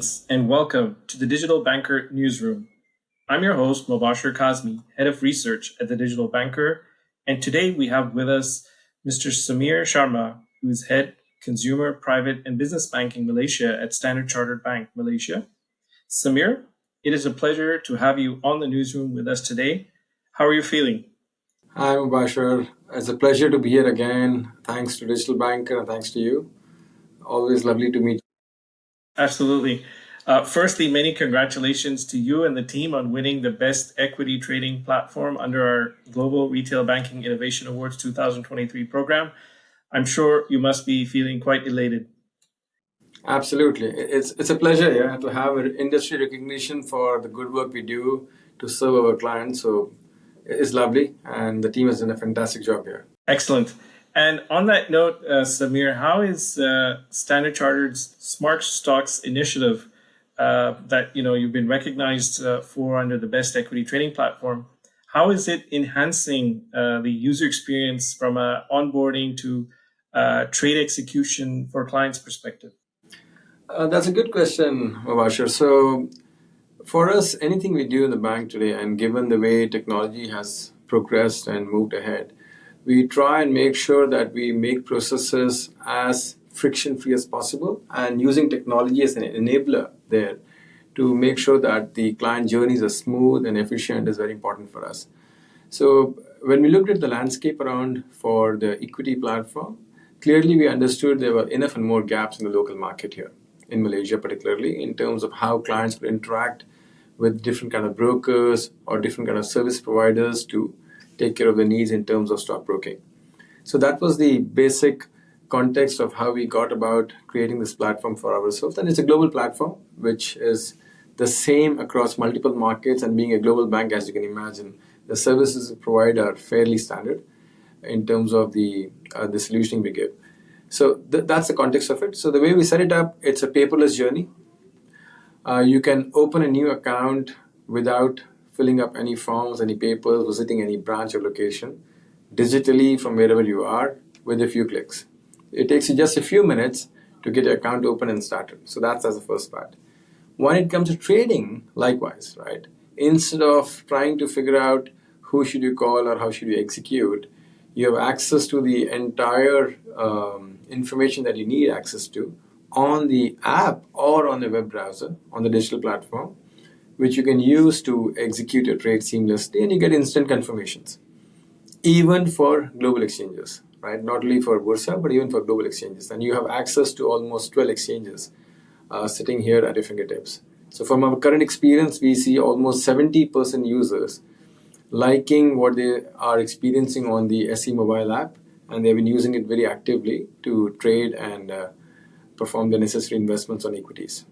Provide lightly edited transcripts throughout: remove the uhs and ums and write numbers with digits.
Greetings and welcome to the Digital Banker Newsroom. I'm your host, Mubashir Kazmi, Head of Research at the Digital Banker, and today we have with us Mr. Samir Sharma, who is Head Consumer, Private and Business Banking Malaysia at Standard Chartered Bank Malaysia. Samir, it is a pleasure to have you on the newsroom with us today. How are you feeling? Hi, Mubashir. It's a pleasure to be here again. Thanks to Digital Banker and thanks to you. Always lovely to meet you. Absolutely. Firstly, many congratulations to you and the team on winning the Best Equity Trading Platform under our Global Retail Banking Innovation Awards 2023 program. I'm sure you must be feeling quite elated. Absolutely. It's a pleasure, to have an industry recognition for the good work we do to serve our clients. So it's lovely, and the team has done a fantastic job here. Excellent. And on that note, Samir, how is Standard Chartered's Smart Stocks initiative that you've been recognized for under the Best Equity Trading Platform? How is it enhancing the user experience from onboarding to trade execution for clients' perspective? That's a good question, Mubashir. So for us, anything we do in the bank today, and given the way technology has progressed and moved ahead, we try and make sure that we make processes as friction-free as possible and using technology as an enabler there to make sure that the client journeys are smooth and efficient is very important for us. So when we looked at the landscape around for the equity platform, clearly we understood there were enough and more gaps in the local market here, in Malaysia particularly, in terms of how clients could interact with different kind of brokers or different kind of service providers to take care of the needs in terms of stockbroking. So that was the basic context of how we got about creating this platform for ourselves. And it's a global platform, which is the same across multiple markets. And being a global bank, as you can imagine, the services we provide are fairly standard in terms of the solutioning we give. So that's the context of it. So the way we set it up, it's a paperless journey. You can open a new account without filling up any forms, any papers, visiting any branch or location, digitally from wherever you are with a few clicks. It takes you just a few minutes to get your account open and started. So that's the first part. When it comes to trading, likewise, right? Instead of trying to figure out who should you call or how should you execute, you have access to the entire information that you need access to on the app or on the web browser, on the digital platform, which you can use to execute your trade seamlessly, and you get instant confirmations, even for global exchanges, right? Not only for Bursa, but even for global exchanges. And you have access to almost 12 exchanges sitting here at your fingertips. So from our current experience, we see almost 70% users liking what they are experiencing on the SE mobile app, and they've been using it very actively to trade and perform the necessary investments on equities.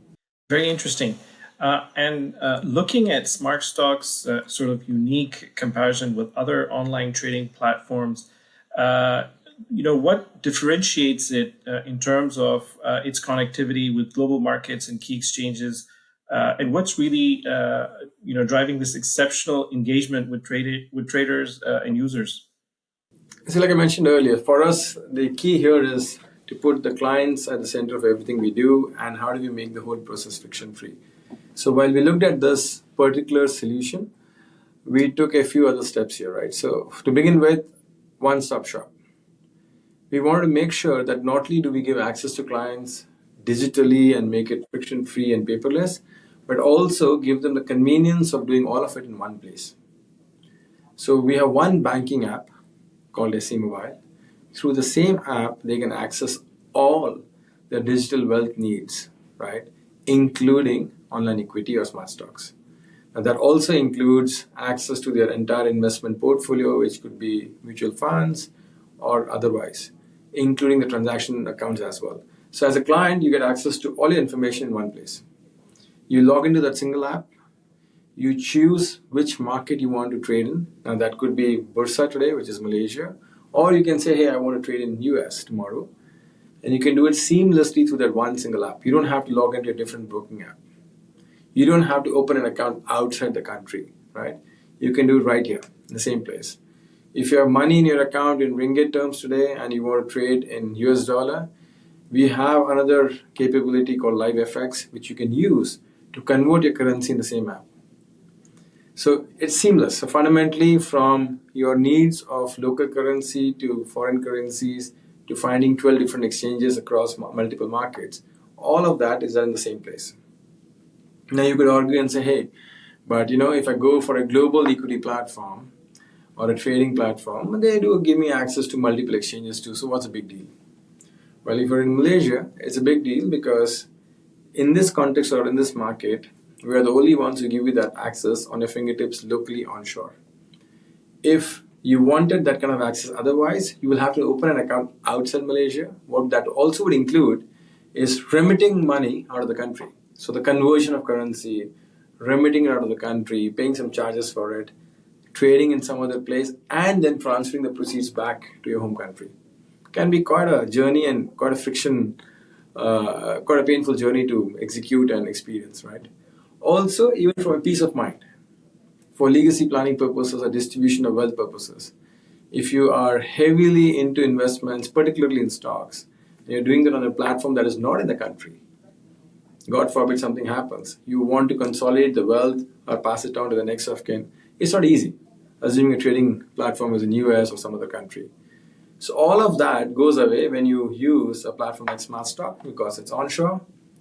Very interesting. And looking at Smart Stocks' sort of unique comparison with other online trading platforms, what differentiates it in terms of its connectivity with global markets and key exchanges, and what's really driving this exceptional engagement with traders and users? So, like I mentioned earlier, for us, the key here is to put the clients at the center of everything we do, and how do we make the whole process friction-free. So while we looked at this particular solution, we took a few other steps here, right? So to begin with, one-stop shop. We wanted to make sure that not only do we give access to clients digitally and make it friction-free and paperless, but also give them the convenience of doing all of it in one place. So we have one banking app called SE Mobile. Through the same app, they can access all their digital wealth needs, right? Including online equity or smart stocks. And that also includes access to their entire investment portfolio, which could be mutual funds or otherwise, including the transaction accounts as well. So as a client, you get access to all your information in one place. You log into that single app, you choose which market you want to trade in. Now that could be Bursa today, which is Malaysia, or you can say, hey, I want to trade in US tomorrow. And you can do it seamlessly through that one single app. You don't have to log into a different broking app. You don't have to open an account outside the country, right? You can do it right here, in the same place. If you have money in your account in ringgit terms today and you want to trade in US dollar, We have another capability called Live FX, which you can use to convert your currency in the same app. So it's seamless. So fundamentally, from your needs of local currency to foreign currencies to finding 12 different exchanges across multiple markets, all of that is done in the same place. Now you could argue and say, hey, but if I go for a global equity platform or a trading platform, they do give me access to multiple exchanges too. So what's the big deal? Well, if you're in Malaysia, it's a big deal because in this context or in this market, we are the only ones who give you that access on your fingertips locally onshore. If you wanted that kind of access otherwise, you will have to open an account outside Malaysia. What that also would include is remitting money out of the country. So the conversion of currency, remitting it out of the country, paying some charges for it, trading in some other place, and then transferring the proceeds back to your home country. Can be quite a journey and quite a painful journey to execute and experience, right? Also, even from a peace of mind, for legacy planning purposes or distribution of wealth purposes, if you are heavily into investments, particularly in stocks, and you're doing that on a platform that is not in the country, God forbid something happens, you want to consolidate the wealth or pass it on to the next of kin, it's not easy, assuming a trading platform is in US or some other country. So all of that goes away when you use a platform like SmartStock because it's onshore,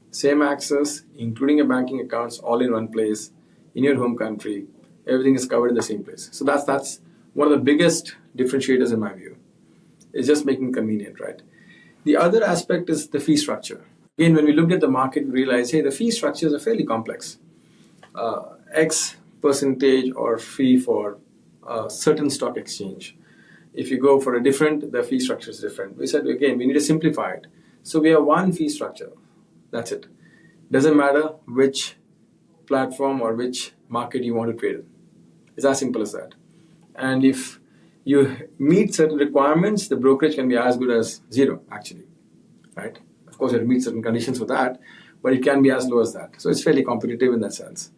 same access, including your banking accounts, all in one place, in your home country. Everything is covered in the same place. So that's one of the biggest differentiators in my view. It's just making it convenient, right? The other aspect is the fee structure. Again, when we looked at the market, we realized, hey, the fee structures are fairly complex. X percentage or fee for a certain stock exchange. If you go for a different, the fee structure is different. We said, again, we need to simplify it. So we have one fee structure. That's it. Doesn't matter which platform or which market you want to trade in. It's as simple as that. And if you meet certain requirements, the brokerage can be as good as zero, actually. Right? Of course, you have to meet certain conditions for that, but it can be as low as that. So it's fairly competitive in that sense.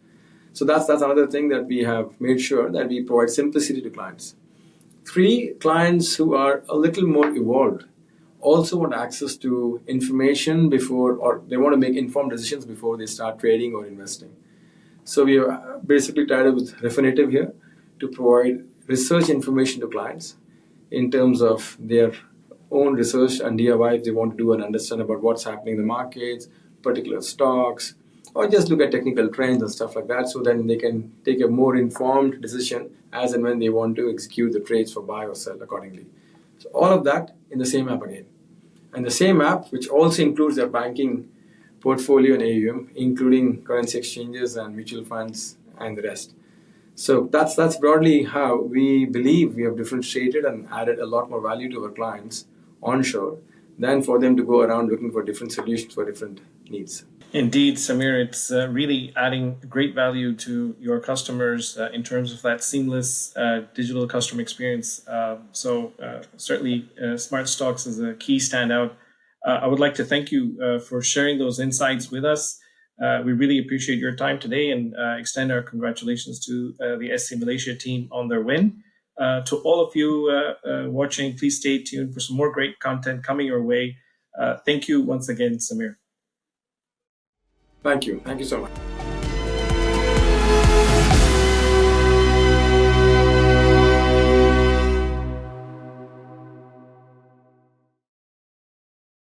So that's another thing that we have made sure that we provide simplicity to clients. 3, clients who are a little more evolved also want access to information before, or they want to make informed decisions before they start trading or investing. So we are basically tied up with Refinitiv here to provide research information to clients in terms of their own research and DIY if they want to do and understand about what's happening in the markets, particular stocks, or just look at technical trends and stuff like that, so then they can take a more informed decision as and when they want to execute the trades for buy or sell accordingly. So all of that in the same app again. And the same app, which also includes their banking portfolio and AUM, including currency exchanges and mutual funds and the rest. So that's broadly how we believe we have differentiated and added a lot more value to our clients onshore than for them to go around looking for different solutions for different needs. Indeed, Samir, it's really adding great value to your customers in terms of that seamless digital customer experience. So certainly, Smart Stocks is a key standout. I would like to thank you for sharing those insights with us. We really appreciate your time today and extend our congratulations to the SC Malaysia team on their win. To all of you watching, please stay tuned for some more great content coming your way. Thank you once again, Samir. Thank you. Thank you so much.